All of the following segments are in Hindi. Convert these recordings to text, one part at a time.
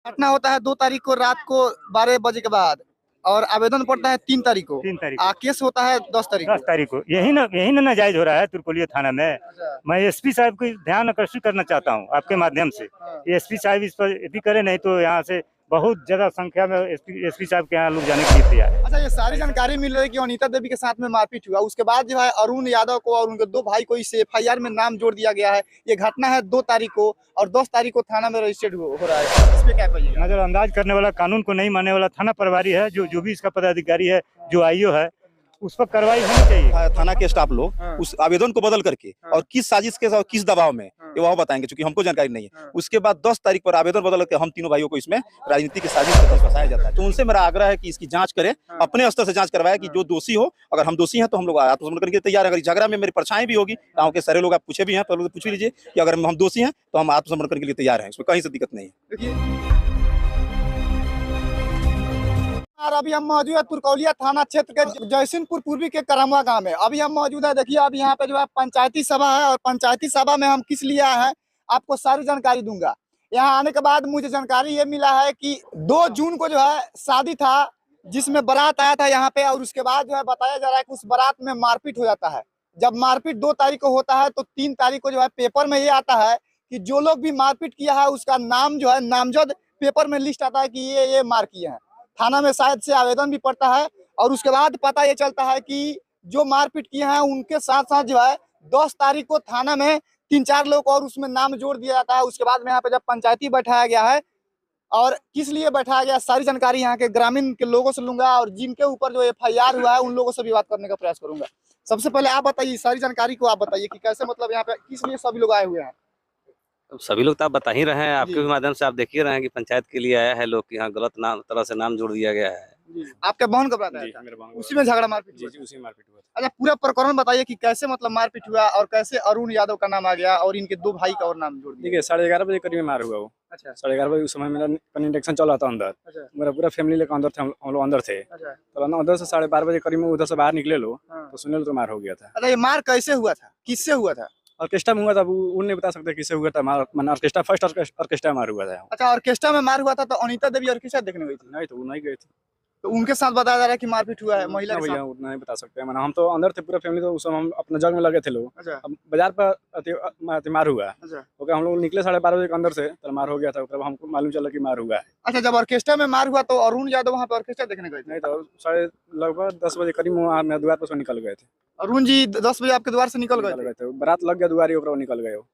घटना होता है 2 तारीख को रात को 12 बजे के बाद और आवेदन पड़ता है 3 तारीख को। 3 तारीख केस होता है 10 तारीख 10 तारीख को। यही ना नाजायज हो रहा है तुरकोलिया थाना में। मैं एसपी साहब को ध्यान आकर्षित करना चाहता हूँ आपके माध्यम से। एसपी साहब इस पर भी करे, नहीं तो यहाँ से बहुत ज्यादा संख्या में एसपी साहब के यहाँ लोग जाने के लिए तैयार है। अच्छा, ये सारी जानकारी मिल रही है कि अनीता देवी के साथ में मारपीट हुआ, उसके बाद जो है अरुण यादव को और उनके 2 भाई को इस एफआईआर में नाम जोड़ दिया गया है। ये घटना है 2 तारीख को और 10 तारीख को थाना में रजिस्टर्ड हो रहा है। इसमें क्या कहिएगा? नजरअंदाज करने वाला, कानून को नहीं मानने वाला थाना प्रभारी है, जो भी इसका पदाधिकारी है, जो आईओ है, उस पर कार्रवाई होनी चाहिए। थाना के स्टाफ लोग उस आवेदन को बदल करके और किस साजिश के साथ किस दबाव में ये वह बताएंगे, क्योंकि हमको जानकारी नहीं है। उसके बाद 10 तारीख पर आवेदन बदल करके हम तीनों भाइयों को इसमें राजनीति की साजिश के तहत फंसाया जाता है। तो उनसे मेरा आग्रह है कि इसकी जांच करें, अपने स्तर से जांच करवाएं कि जो दोषी हो, अगर हम दोषी हैं तो हम लोग आत्मसमर्पण करने के लिए तैयार है। अगर झगड़ा में मेरी परछाई भी होगी, गाँव के सारे लोग आप पूछे भी हैं, तो पूछ लीजिए कि अगर हम दोषी हैं तो हम आत्मसमर्पण करने के लिए तैयार हैं, इसमें कहीं से दिक्कत नहीं है। और अभी हम मौजूद है तुरकौलिया थाना क्षेत्र के जयसिंहपुर पूर्वी के करमवा गांव में। अभी हम मौजूद है, देखिए अभी यहाँ पे जो है पंचायती सभा है और पंचायती सभा में हम किस लिए आए हैं आपको सारी जानकारी दूंगा। यहाँ आने के बाद मुझे जानकारी ये मिला है कि 2 जून को जो है शादी था जिसमें बारात आया था यहाँ पे, और उसके बाद जो है बताया जा रहा है कि उस बारात में मारपीट हो जाता है। जब मारपीट 2 तारीख को होता है तो 3 तारीख को जो है पेपर में ये आता है कि जो लोग भी मारपीट किया है उसका नाम जो है नामजद पेपर में लिस्ट आता है कि ये मार किए हैं। थाना में शायद से आवेदन भी पड़ता है और उसके बाद पता ये चलता है कि जो मारपीट किए हैं उनके साथ साथ जो है 10 तारीख को थाना में 3-4 लोग और उसमें नाम जोड़ दिया जाता है। उसके बाद में यहाँ पे जब पंचायती बैठाया गया है और किस लिए बैठाया गया सारी जानकारी यहाँ के ग्रामीण के लोगों से लूंगा और जिनके ऊपर जो एफआईआर हुआ है उन लोगों से भी बात करने का प्रयास करूंगा। सबसे पहले आप बताइए, सारी जानकारी को आप बताइए कि कैसे मतलब यहाँ पे किस लिए सभी लोग आए हुए हैं। सभी लोग तो आप बता ही रहे हैं, आपके भी माध्यम से आप देख ही रहे हैं कि पंचायत के लिए आया है लोग, यहाँ गलत नाम तरह से नाम जोड़ दिया गया है। आपके बहन का बताया था? मेरे बहन उसी में झगड़ा मारपीट हुआ? जी उसी में मारपीट हुआ था। अच्छा, पूरा प्रकरण बताइए कि कैसे मतलब मारपीट हुआ और कैसे अरुण यादव का नाम आ गया और इनके 2 भाई का और नाम जोड़ दिया? देखिए 11:30 बजे करीब मार हुआ वो। अच्छा, 11:30 बजे उस समय मेरा कंडक्शन चल रहा था अंदर। अच्छा, मेरा पूरा फैमिली लेकर अंदर थे, हम लोग अंदर थे। अच्छा, तो ना उधर से 12:30 बजे करीब में उधर से बाहर निकले लो तो सुने लो तो मार हो गया था। अच्छा, ये मार कैसे हुआ था, किससे हुआ था? ऑर्केस्ट्रा में हुआ था, वो नहीं बता सकते किससे हुआ था मार। मैंने ऑर्केस्ट्रा फर्स्ट ऑर्केस्ट्रा मार हुआ था। अच्छा, ऑर्केस्ट्रा में मार हुआ था तो अनीता देवी ऑर्केस्ट्रा देखने गई थी? नहीं तो वो नहीं गए थे, तो उनके साथ बताया जा रहा है कि मारपीट हुआ है महिला के भैया साथ? उतना नहीं बता सकते हैं। हम तो अंदर थे पूरा फैमिली, तो उस समय हम अपने जग में लगे थे लोग। अच्छा, अब बाजार पर मार हुआ। अच्छा, ओके, हम लोग निकले 12:30 बजे के अंदर से तो मार हो गया था। उसके बाद हमको मालूम चला कि मार हुआ है। अच्छा, जब ऑर्केस्ट्रा में मार हुआ तो अरुण यादव वहाँ पे ऑर्केस्ट्रा देखने गए थे? नहीं तो लगभग 10 बजे करीब वहाँ मेरे द्वार पर से निकल गए थे। अरुण जी 10 बजे आपके द्वार से निकल गए थे? बारात लग गया दुआरी, ओकरा निकल गए वो।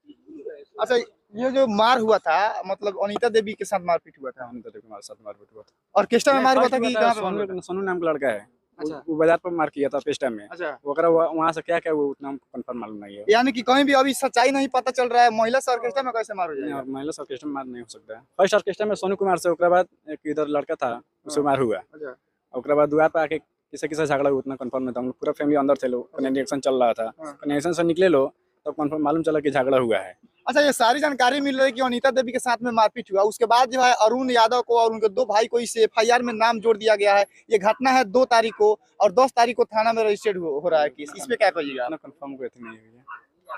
अच्छा, ये जो मार हुआ था मतलब अनीता देवी के साथ मारपीट हुआ था? हम तो देखो हमारे साथ मारपीट हुआ था। ऑर्केस्ट्रा में मार हुआ था कि कहाँ पे मार हुआ था? सोनू नाम का लड़का है। अच्छा, वो बाजार पर मार किया था ऑर्केस्ट्रा में। अच्छा, ओकरा वहाँ से क्या क्या वो उतना कंफर्म मालूम नहीं है। यानी कि कहीं भी अभी सच्चाई नहीं पता चल रहा है, महिला से ऑर्केस्ट्रा में कैसे मार हो नहीं, जाएगा? और महिला से ऑर्केस्ट्रा में मार नहीं हो सकता है। फर्स्ट ऑर्केस्ट्रा में सोनू कुमार से, ओकरा बाद एक इधर लड़का था उससे मार हुआ। अच्छा, ओकरा बाद द्वार पर आके किसे झगड़ा हुआ उतना कंफर्म नहीं था। हम लोग पूरा फैमिली अंदर थे, लोग कनेक्शन चल रहा था। कनेक्शन से निकले लो तब कंफर्म मालूम चला कि झगड़ा हुआ है। अच्छा, ये सारी जानकारी मिल रही है कि अनीता देवी के साथ में मारपीट हुआ, उसके बाद जो है अरुण यादव को और उनके 2 भाई को इस एफआईआर में नाम जोड़ दिया गया है। ये घटना है 2 तारीख को और 10 तारीख को थाना में रजिस्टर्ड हो रहा है केस। इस पे क्या कहिएगा? कंफर्म कोई नहीं है।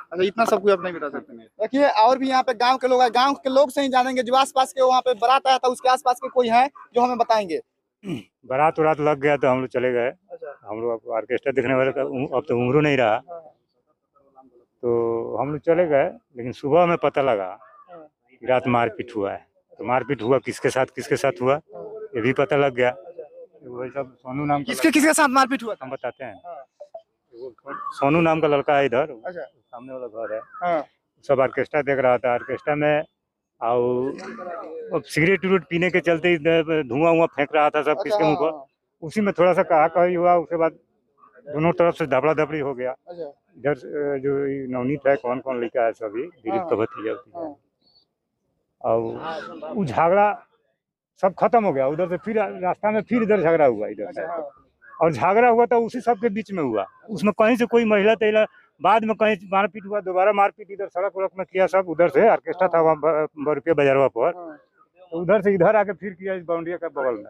अच्छा, इतना सब कुछ आप नहीं बता सकते? देखिए, और भी यहाँ पे गांव के लोग हैं, गांव के लोग से ही जानेंगे जो आसपास के वहाँ पे बारात आया था उसके आसपास के कोई है जो हमें बताएंगे। बारात उरात लग गया तो हम लोग चले गए। हम लोग ऑर्केस्ट्रा देखने वाले का अब तो उम्र नहीं रहा, तो हम लोग चले गए। लेकिन सुबह में पता लगा कि रात मारपीट हुआ है। तो मारपीट हुआ किसके साथ हुआ ये भी पता लग गया। वही सब सोनू नाम का किसके साथ मारपीट हुआ था? हम बताते हैं। सोनू नाम का लड़का है, इधर अच्छा, सामने वाला घर है। हाँ, सब ऑर्केस्ट्रा देख रहा था। ऑर्केस्ट्रा में और सिगरेट उरेट पीने के चलते धुआं फेंक रहा था सब किसके मुंह पर। उसी में थोड़ा सा कहा कही हुआ, उसके बाद दोनों तरफ से धबड़ा धबड़ी हो गया। अच्छा, इधर जो नवनीत है, कौन कौन लिखा है सभी, दिलीप का भतीजा होती है। और वो झगड़ा सब खत्म हो गया। उधर से फिर रास्ता में फिर इधर झगड़ा हुआ इधर से, और झगड़ा हुआ तो उसी सब के बीच में हुआ। उसमें कहीं से कोई महिला तैला, बाद में कहीं मारपीट हुआ, दोबारा मारपीट इधर सड़क वड़क में किया सब। उधर से ऑर्केस्ट्रा था वहाँ बरुपिया बाजारवा पर, तो उधर से इधर आके फिर किया इस बाउंड्री का बगल में।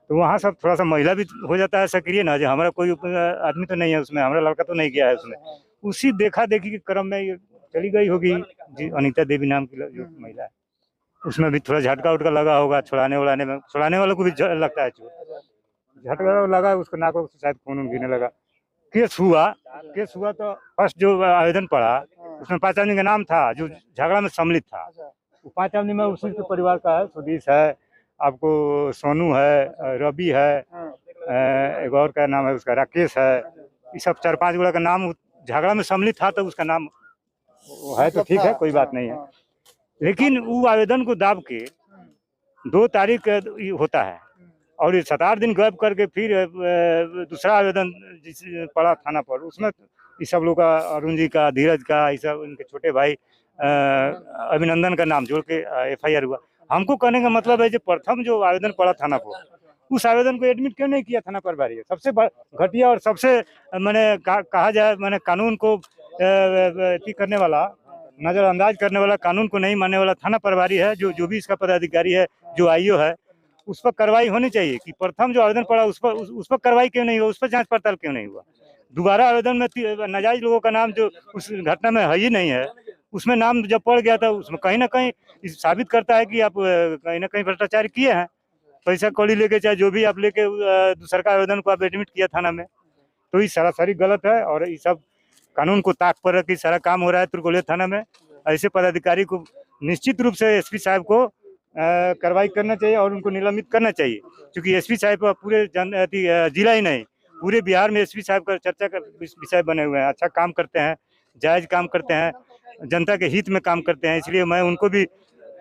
तो वहाँ सब थोड़ा सा महिला भी हो जाता है सक्रिय ना, जो हमारा कोई आदमी तो नहीं है उसमें, हमारा लड़का तो नहीं गया है उसमें। उसी देखा देखी के क्रम में ये चली गई होगी जी अनीता देवी नाम की जो महिला है। उसमें भी थोड़ा झटका उटका लगा होगा, छुड़ाने उड़ाने में, छुड़ाने वालों को भी लगता है चोट, झटका लगा उसको नाक से शायद खून गिरने लगा। केस हुआ तो फर्स्ट जो आवेदन पड़ा उसमें 5 आदमी का नाम था जो झगड़ा में सम्मिलित था। वो 5 आदमी में उसी के परिवार का है, सुधीश है, आपको सोनू है, रवि है, एक और का नाम है उसका राकेश है, ये सब 4-5 गोड़ा का नाम झगड़ा में सम्मिलित था, तो उसका नाम है तो ठीक है, कोई बात नहीं है। लेकिन वो आवेदन को दाब के 2 तारीख होता है और ये 7-8 दिन गैप करके फिर दूसरा आवेदन जिस पड़ा थाना पर, उसमें ये सब लोग का, अरुण जी का, धीरज का, ये सब इनके छोटे भाई अभिनंदन का नाम जोड़ के FIR हुआ। हमको कहने का मतलब है जो प्रथम जो आवेदन पड़ा थाना पर, उस आवेदन को एडमिट क्यों नहीं किया थाना प्रभारी? सबसे घटिया और सबसे मैंने कहा जाए, मैंने कानून को करने वाला, नजरअंदाज करने वाला, कानून को नहीं मानने वाला थाना प्रभारी है, जो भी इसका पदाधिकारी है, जो IO है, उस पर कार्रवाई होनी चाहिए कि प्रथम जो आवेदन पड़ा उस पर कार्रवाई क्यों नहीं हुआ, उस पर जांच पड़ताल क्यों नहीं हुआ। दोबारा आवेदन में नाजायज लोगों का नाम जो उस घटना में है ही नहीं है, उसमें नाम जब पड़ गया था, उसमें कहीं ना कहीं साबित करता है कि आप कहीं ना कहीं भ्रष्टाचार किए हैं, पैसा कौड़ी लेके, चाहे जो भी आप लेके दूसरा का आवेदन को आप एडमिट किया थाना में, तो ये सरासरी गलत है। और ये सब कानून को ताक पर रख के सारा काम हो रहा है तुरकोलिया थाना में। ऐसे पदाधिकारी को निश्चित रूप से SP साहब को कार्रवाई करना चाहिए और उनको निलंबित करना चाहिए, क्योंकि SP साहब पूरे जिला ही नहीं, पूरे बिहार में SP साहब का चर्चा का विषय बने हुए हैं। अच्छा काम करते हैं, जायज काम करते हैं, जनता के हित में काम करते हैं, इसलिए मैं उनको भी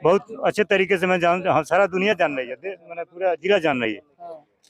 बहुत अच्छे तरीके से मैं सारा दुनिया जान रही है, मैंने पूरा जिला जान रही है।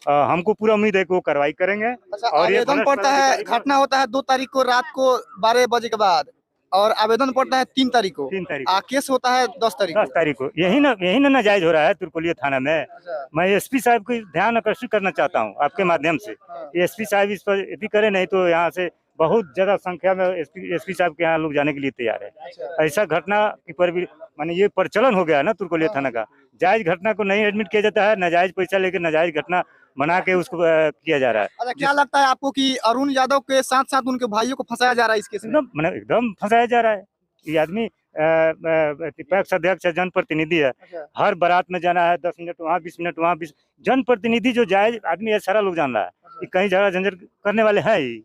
हमको पूरा उम्मीद है कि वो कार्रवाई करेंगे। अच्छा, और ये आवेदन पड़ता है, घटना होता है 2 तारीख को रात को 12 बजे के बाद, और आवेदन पड़ता है 3 तारीख को, 3 तारीख केस होता है 10 तारीख 10 तारीख को। यही ना नाजायज हो रहा है तुरकोलिया थाना में। मैं SP साहब को ध्यान आकर्षित करना चाहता हूँ आपके माध्यम से, SP साहब इस पर यदि करे, नहीं तो यहाँ से बहुत ज्यादा संख्या में SP साहब के यहाँ लोग जाने के लिए तैयार है। ऐसा घटना की पर भी माने ये प्रचलन हो गया है ना तुरकोलिया थाना का, जायज घटना को नहीं एडमिट किया जाता है, नाजायज पैसा लेकर नाजायज घटना बना के उसको किया जा रहा है। अच्छा, क्या लगता है आपको कि अरुण यादव के साथ साथ उनके भाइयों को फंसाया जा रहा है इस केस में? एकदम फंसाया जा रहा है। ये आदमी पैक्स अध्यक्ष है, जनप्रतिनिधि है, हर बारात में जाना है, 10 मिनट वहाँ, 20 मिनट वहाँ, 20 जनप्रतिनिधि जो जायज आदमी है, सारा लोग जान रहा है कि कहीं झगड़ा झंझट करने वाले हैं ही।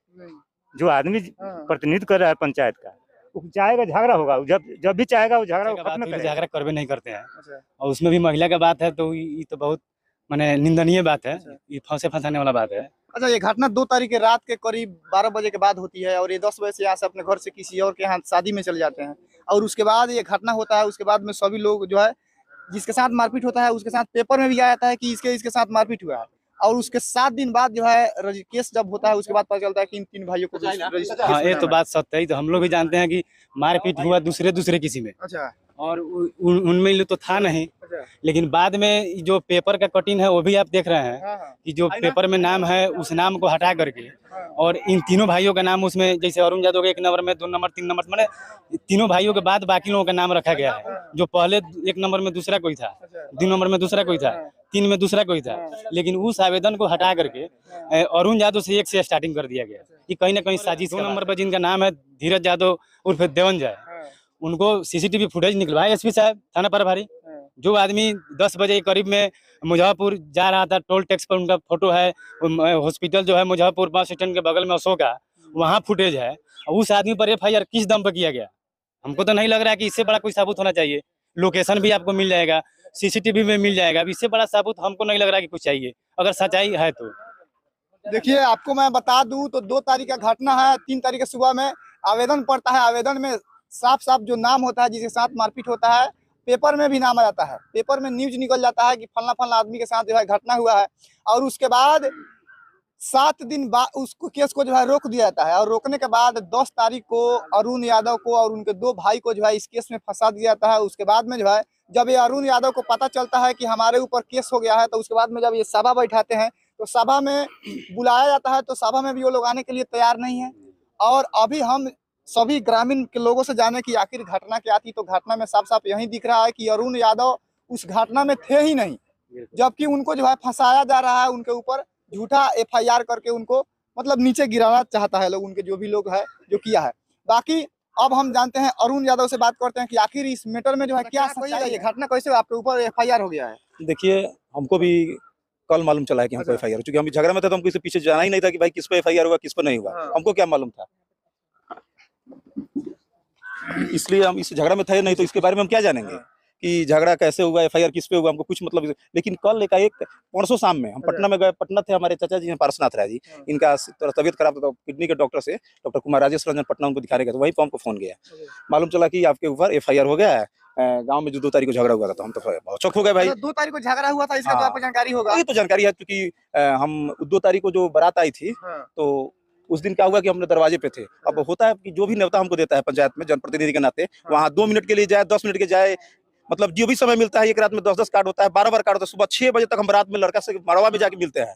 जो आदमी प्रतिनिधित्व कर रहा है पंचायत का, वो चाहेगा झगड़ा होगा, जब भी चाहेगा वो झगड़ा खत्म करेगा। झगड़ा करवे नहीं करते हैं, और उसमें भी महिला का बात है, तो ये तो बहुत माने निंदनीय बात है, ये फंसाने वाला बात है। अच्छा, ये घटना 2 तारीख के रात के करीब 12 बजे के बाद होती है, और ये 10 बजे से यहाँ से अपने घर से किसी और के यहाँ शादी में चले जाते हैं, और उसके बाद ये घटना होता है। उसके बाद में सभी लोग जो है, जिसके साथ मारपीट होता है, उसके साथ पेपर में भी आया जाता है कि इसके साथ मारपीट हुआ है, और उसके 7 दिन बाद जो है केस जब होता है, उसके बाद पता चलता है कि इन 3 भाइयों को। हाँ, ये तो बात सत्य है, तो हम लोग भी जानते हैं कि मारपीट हुआ दूसरे किसी में। अच्छा, और उनमें तो था नहीं, लेकिन बाद में जो पेपर का कटिंग है वो भी आप देख रहे हैं कि जो पेपर में नाम है उस नाम को हटा करके, और इन तीनों भाइयों का नाम उसमें, जैसे अरुण यादव 1 नंबर में, 2 नंबर, 3 नंबर, मैंने तीनों भाइयों के बाद बाकी लोगों का नाम रखा गया है। जो पहले 1 नंबर में दूसरा कोई था, 2 नंबर में दूसरा कोई था, 3 में दूसरा कोई था, लेकिन उस आवेदन को हटा करके अरुण यादव से 1 से स्टार्टिंग कर दिया गया कि कहीं ना कहीं साजिश। 2 नंबर पर जिनका नाम है धीरज यादव उर्फ देवंजय, उनको CCTV फुटेज निकलवाए SP साहब थाना प्रभारी। जो आदमी 10 बजे के करीब में मुजफ्फरपुर जा रहा था, टोल टैक्स पर उनका फोटो है, हॉस्पिटल जो है मुजफ्फरपुर बस स्टैंड के बगल में अशोका, वहाँ फुटेज है। उस आदमी पर FIR किस दम पर किया गया? हमको तो नहीं लग रहा है कि इससे बड़ा कोई सबूत होना चाहिए। लोकेशन भी आपको मिल जाएगा, CCTV में मिल जाएगा, अब इससे बड़ा सबूत हमको नहीं लग रहा कि कुछ चाहिए, अगर सच्चाई है तो। देखिए, आपको मैं बता दूं तो 2 तारीख का घटना है। 3 तारीख के सुबह में आवेदन पड़ता है। आवेदन में साफ साफ जो नाम होता है, जिसके साथ मारपीट होता है, पेपर में भी नाम आ जाता है, पेपर में न्यूज निकल जाता है कि फलना आदमी के साथ जो है घटना हुआ है, और उसके बाद 7 दिन बाद उसको केस को जो है रोक दिया जाता है, और रोकने के बाद 10 तारीख को अरुण यादव को और उनके 2 भाई को जो है इस केस में फंसा दिया जाता है। उसके बाद में जो है, जब ये अरुण यादव को पता चलता है कि हमारे ऊपर केस हो गया है, तो उसके बाद में जब ये सभा बैठाते हैं, तो सभा में बुलाया जाता है, तो सभा में भी वो लोग आने के लिए तैयार नहीं है। और अभी हम सभी ग्रामीण के लोगों से जाने की आखिर घटना क्या थी, तो घटना में साफ साफ यही दिख रहा है कि अरुण यादव उस घटना में थे ही नहीं, जबकि उनको जो है फंसाया जा रहा है, उनके ऊपर झूठा FIR करके उनको मतलब नीचे गिराना चाहता है लोग, उनके जो भी लोग है जो किया है। बाकी अब हम जानते हैं अरुण यादव से बात करते हैं कि आखिर इस मैटर में जो है क्या सच्चाई है, ये घटना कैसे आपके ऊपर एफआईआर हो गया है। देखिए, हमको भी कल मालूम चला है कि हमको एफआईआर, क्योंकि हम झगड़ा में थे तो हमको इससे पीछे जाना ही नहीं था कि भाई किस पे एफआईआर हुआ किस पर नहीं हुआ, हमको क्या मालूम था, इसलिए हम इस झगड़ा में थे नहीं, तो इसके बारे में हम क्या जानेंगे कि झगड़ा कैसे हुआ, एफआईआर किस पे हुआ, हमको कुछ मतलब। लेकिन कल एक परसों शाम में हम पटना में गए, पटना थे हमारे चाचा जी हैं पार्श्वनाथ राय जी, इनका थोड़ा तबियत खराब था, तो किडनी के डॉक्टर से डॉक्टर कुमार राजेश रंजन पटना उनको दिखाने गए, तो वहीं पर हमको फोन गया, मालूम चला कि आपके ऊपर एफआईआर हो गया है, गांव में जो 2 तारीख को झगड़ा हुआ था, तो हम तो बहुत चौक हो गए भाई। 2 तारीख को झगड़ा हुआ था, इसका तो हाँ। आपको जानकारी होगा। ये तो जानकारी है, क्योंकि हम 2 तारीख को जो बारात आई थी, तो उस दिन क्या हुआ कि हमने दरवाजे पे थे। अब होता है कि जो भी न्योता हमको देता है पंचायत में जनप्रतिनिधि के नाते, वहाँ 2 मिनट के लिए जाए, 10 मिनट के जाए, मतलब जो भी समय मिलता है, एक रात में 10-10 कार्ड होता है, 12 कार्ड होता है, सुबह 6 बजे तक हम रात में लड़का से मड़वा में जाके मिलते हैं,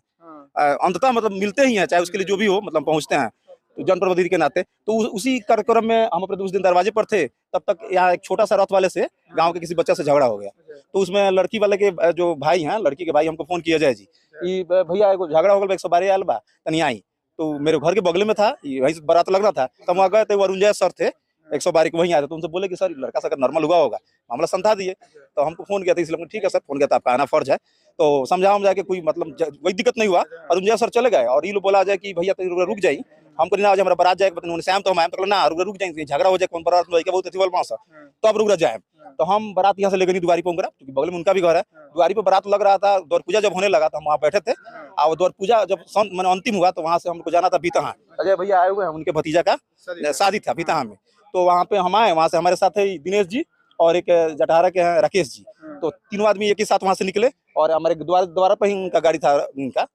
अंततः मतलब मिलते ही हैं, चाहे उसके लिए जो भी हो, मतलब पहुंचते हैं तो जनप्रतिनिधि के नाते। तो उसी कार्यक्रम में हम अपने उस दिन दरवाजे पर थे, तब तक यहाँ एक छोटा सा रथ वाले से गाँव के किसी बच्चा से झगड़ा हो गया। तो उसमें लड़की वाले के जो भाई हैं, लड़की के भाई हमको फोन किया, जय जी कि भैया एगो झगड़ा हो गया, 112 आयल बा, तनी आई। तो मेरे घर के बगल में था, वहीं से बारात लग रहा था, तो वहाँ गए थे, अरुण जय सर थे 112 के, वहीं आए थे, तो उनसे बोले कि सर लड़का सा नॉर्मल हुआ होगा, मामला समझा दिए। तो हमको फोन किया था, इसलिए ठीक है सर, फोन किया था, आपका आना फर्ज है, तो समझा जाके कोई मतलब कोई दिक्कत नहीं हुआ। अरुण जय सर चले गए, और ये लोग बोला जाए कि भैया रुक जाइए, हमको ना हमारा बारात जाएगा, श्याम तो हम आए, तो ना रुक जाएंगे, झगड़ा हो जाए, कौन बारात में बहुत अति वाला तो अब रुक जाए। तो हम बारात यहाँ से लेकर दुआरी पे उमरा, क्योंकि बगल में उनका भी घर है, दुआरी पे बारात लग रहा था, द्वार पूजा जब होने लगा तो हम वहाँ बैठे थे, और द्वार पूजा जब मैंने अंतिम हुआ, तो वहाँ से हमको जाना था बीतहा, अजय भैया आए हुए हैं, उनके भतीजा का शादी था बीतहा में, तो वहाँ पे हम आए, वहाँ से हमारे साथ है दिनेश जी और एक जटारा के हैं राकेश जी, तो तीनों आदमी एक ही साथ वहाँ से निकले, और हमारे द्वारा पे ही उनका गाड़ी था, उनका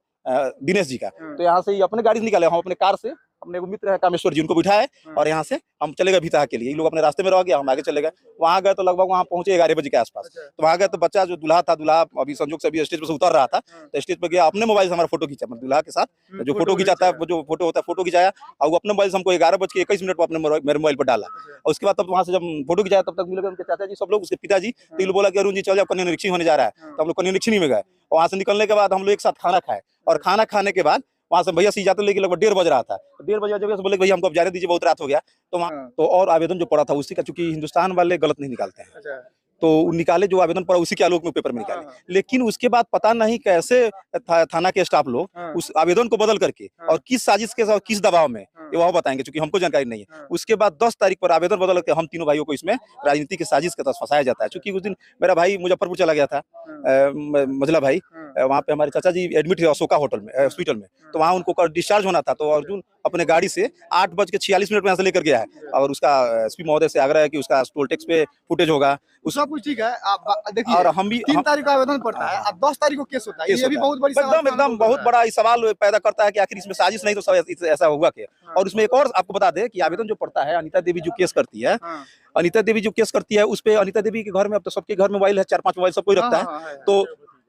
दिनेश जी का, तो यहाँ से ही अपने गाड़ी से निकाले, हम अपने कार से, अपने एक मित्र है कामेश्वर जी, उनको बिठाए, और यहाँ से हम चले गए भीतहा के लिए। ये लोग अपने रास्ते में रह गया, हम आगे चले गए। वहाँ गए तो लगभग वहाँ पहुंचे 11 बजे के आसपास। तो वहाँ गए तो बच्चा जो दूल्हा था, दूल्हा अभी संजोग से अभी स्टेज पर से उतर रहा था, तो स्टेज पर गया, अपने मोबाइल से हमारा फोटो खींचा, मतलब दूल्हा के साथ जो फोटो खिंचाता है, वो जो फोटो होता है, फोटो खिंचाया, और वो अपने मोबाइल से हमको 11:21 पर अपने मेरे मोबाइल पर डाला। और उसके बाद तब वहाँ से जब फोटो खिंचाया, तब तक मिले उनके चाचा जी, सब लोग, उसके पिताजी, तो ये बोला कि अरुण जी चल, कन्या निरीक्षण होने जा रहा है, तो हम लोग कन्या निरीक्षण में गए। वहाँ से निकलने के बाद हम लोग एक साथ खाना खाए, और खाना खाने के बाद वहाँ से भैया सी जाते, लेकिन लगभग 1:30 बज रहा था, 1:30 बजे जब बोले भैया हमको अब जाने दीजिए, बहुत रात हो गया। तो वहाँ तो और आवेदन जो पड़ा था उसी का, चूंकि हिंदुस्तान वाले गलत नहीं निकालते हैं, तो निकाले जो आवेदन पड़ा उसी के आलोक में पेपर में निकाले। लेकिन उसके बाद पता नहीं कैसे थाना के स्टाफ लोग उस आवेदन को बदल करके, और किस साजिश के साथ, किस दबाव में, ये वह बताएंगे, क्योंकि हमको जानकारी नहीं है। उसके बाद 10 तारीख पर आवेदन बदल करके हम तीनों भाइयों को इसमें राजनीति की साजिश के तहत फंसाया जाता है। चूंकि उस दिन मेरा भाई मुजफ्फरपुर चला गया था, मजला भाई, वहाँ पे हमारे चाचा जी एडमिट थे अशोका होटल में, हॉस्पिटल में, तो वहाँ उनको डिस्चार्ज होना था। तो अर्जुन अपने गाड़ी से 8:46 में यहाँ से लेकर गया है, और उसका एसपी महोदय से आग्रह है कि उसका टोल टैक्स पे फुटेज होगा, सब कुछ ठीक है। आप देखिए, और हम भी 3 तारीख को आवेदन पड़ता है, अब 10 तारीख को केस होता है, ये भी बहुत बड़ी एकदम बहुत बड़ा सवाल पैदा करता है कि आखिर इसमें साजिश नहीं तो ऐसा हुआ क्या। और उसमें एक और आपको बता दें कि आवेदन जो पड़ता है, अनिता देवी जो केस करती है, अनिता देवी जो केस करती है, उस पे अनिता देवी के घर में, अब तो सबके घर में मोबाइल है, 4-5 मोबाइल सब कोई रखता है,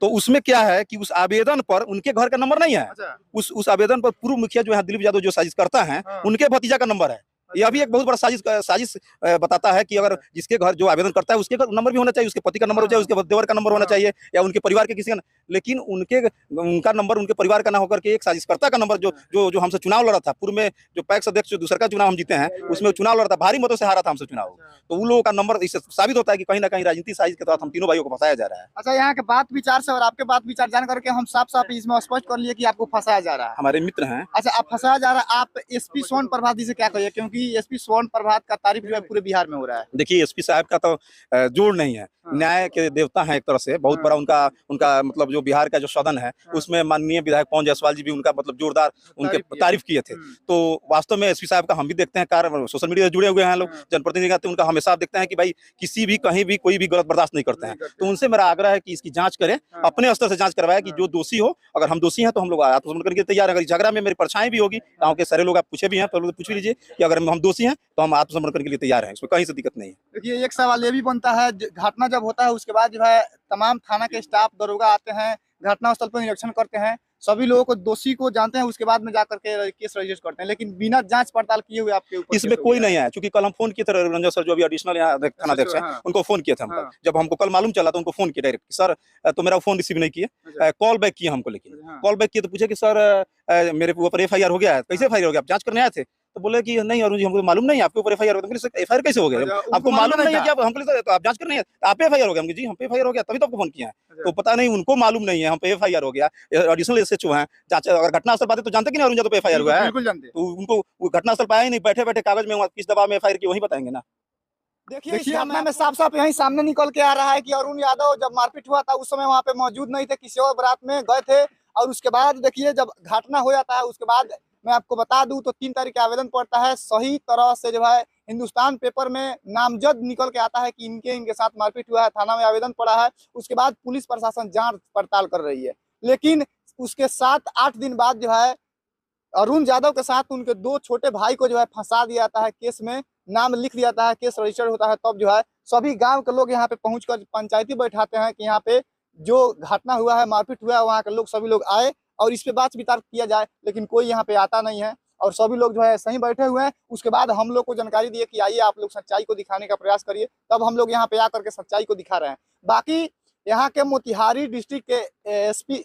तो उसमें क्या है कि उस आवेदन पर उनके घर का नंबर नहीं है, उस आवेदन पर पूर्व मुखिया जो है दिलीप यादव जो साजिश करता है, उनके भतीजा का नंबर है। यह भी एक बहुत बड़ा साजिश बताता है कि अगर जिसके घर जो आवेदन करता है उसके नंबर भी होना चाहिए, उसके पति का नंबर होना चाहिए, उसके देवर का नंबर होना चाहिए, या उनके परिवार के किसी का, लेकिन उनका नंबर उनके परिवार का ना होकर के एक साजिशकर्ता का नंबर, जो हमसे चुनाव लड़ा था, पूर्व में जो पैक्स अध्यक्ष जो दूसरा का चुनाव हम जीते हैं, उसमें चुनाव लड़ा था, भारी मतों से हारा था हमसे चुनाव, तो उन लोगों का नंबर इससे साबित होता है कि कहीं ना कहीं राजनीतिक साजिश के तहत हम तीनों भाइयों को फंसाया जा रहा है। अच्छा, यहाँ के बात विचार से और आपके बात विचार जान करके हम साफ साफ इसमें स्पष्ट कर लिए कि आपको फंसाया जा रहा है। हमारे मित्र हैं। अच्छा, आप फंसाया जा रहा है, आप एसपी स्वर्ण प्रभात जी से क्या कहिए, क्योंकि एसपी स्वर्ण प्रभात का तारीफ जो है पूरे बिहार में हो रहा है। देखिए, एसपी साहब का तो जोड़ नहीं है, न्याय के देवता हैं एक तरह से, बहुत बड़ा उनका मतलब जो बिहार का जो सदन है, उसमें माननीय विधायक पवन जायसवाल जी भी उनका मतलब जोरदार उनके तारीफ किए थे। तो वास्तव में एसपी साहब का हम भी देखते हैं कार्य, सोशल मीडिया से जुड़े हुए हैं लोग, जनप्रतिनिधि का, उनका हमेशा देखते हैं कि भाई किसी भी कहीं भी कोई भी गलत बर्दाश्त नहीं करते हैं। तो उनसे मेरा आग्रह है कि इसकी जांच करें, अपने स्तर से जांच करवाए कि जो दोषी हो, अगर हम दोषी हैं तो हम लोग आत्मसमर्पण करने के तैयार हैं। अगर झगड़ा में मेरी परछाई भी होगी, गाँव के सारे लोग आप पूछे भी हैं, तो पूछ भी लीजिए कि अगर हम दोषी हैं तो हम आत्मसमर्पण करने के लिए तैयार हैं, इसमें कहीं से दिक्कत नहीं है। देखिए, एक सवाल ये भी बनता है, घटना जब होता है उसके बाद जो है तमाम थाना के स्टाफ दरोगा आते हैं, घटना स्थल पर निरीक्षण करते हैं, सभी लोगों को दोषी को जानते हैं, उसके बाद में जाकर के केस रजिस्टर करते हैं, लेकिन बिना जांच पड़ताल किए हुए आपके ऊपर इसमें कोई नहीं है। क्योंकि कल हम फोन किए थे रंजन सर जो अभी एडिशनल यहाँ थाना अध्यक्ष हैं, उनको फोन किया था हम, जब हमको कल मालूम चला तो उनको फोन किया डायरेक्ट, सर तो मेरा फोन रिसीव नहीं किया, कॉल बैक किया हमको, लेकिन कॉल बैक किया तो पूछे कि सर मेरे ऊपर एफआईआर हो गया है। कैसे एफआईआर हो गया, आप जांच करने आए थे? तो बोले कि नहीं अरुण जी हमको मालूम नहीं, आपके ऊपर एफआईआर हो गया। एफआईआर कैसे हो गया? उनको आपको मालूम नहीं है था। कि आप हमको तो आप जांच कर नहीं है, तो आप पे एफआईआर हो गया। जी हम पे एफआईआर हो गया, तभी तो आपको फोन किया है। तो पता नहीं उनको मालूम नहीं है हम पे एफआईआर हो गया। एडिशनल एसएचओ हैं, चाचा अगर घटनास्थल पाते तो जानते कि नहीं अरुण यादव पे एफआईआर हुआ है। बिल्कुल जानते हैं। तो उनको वो घटनास्थल पाया ही नहीं, बैठे बैठे कागज में किस दबाव में एफआईआर की वही बताएंगे ना। देखिए इस घटना में साफ साफ यही सामने निकल के आ रहा है कि अरुण यादव जब मारपीट हुआ था उस समय वहां पे मौजूद नहीं थे, किसी और बारात में गए थे। और उसके बाद देखिए जब घटना हो जाता है उसके बाद मैं आपको बता दूं तो 3 तारीख का आवेदन पड़ता है। सही तरह से जो है हिंदुस्तान पेपर में नामजद निकल के आता है कि इनके साथ मारपीट हुआ है, थाना में आवेदन पड़ा है। उसके बाद पुलिस प्रशासन जांच पड़ताल कर रही है। लेकिन उसके 7-8 दिन बाद जो है अरुण यादव के साथ उनके 2 छोटे भाई को जो है फंसा दिया जाता है, केस में नाम लिख दिया जाता है, केस रजिस्टर्ड होता है। तब जो है सभी गांव के लोग यहाँ पे पहुंचकर पंचायती बैठाते हैं कि यहाँ पे जो घटना हुआ है, मारपीट हुआ है, वहाँ के लोग सभी लोग आए और इस पे बात विचार किया जाए। लेकिन कोई यहाँ पे आता नहीं है और सभी लोग जो है सही बैठे हुए हैं। उसके बाद हम लोग को जानकारी दिए कि आइए आप लोग सच्चाई को दिखाने का प्रयास करिए। तब हम लोग यहाँ पे आकर के सच्चाई को दिखा रहे हैं। बाकी यहाँ के मोतिहारी डिस्ट्रिक्ट के एसपी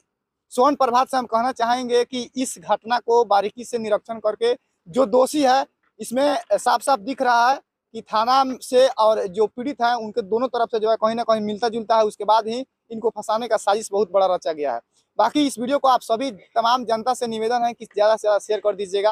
सोन प्रभात से हम कहना चाहेंगे कि इस घटना को बारीकी से निरीक्षण करके जो दोषी है, इसमें साफ साफ दिख रहा है कि थाना से और जो पीड़ित है उनके दोनों तरफ से जो है कहीं ना कहीं मिलता जुलता है। उसके बाद ही इनको फंसाने का साजिश बहुत बड़ा रचा गया है। बाकी इस वीडियो को आप सभी तमाम जनता से निवेदन है कि ज़्यादा से ज़्यादा शेयर कर दीजिएगा।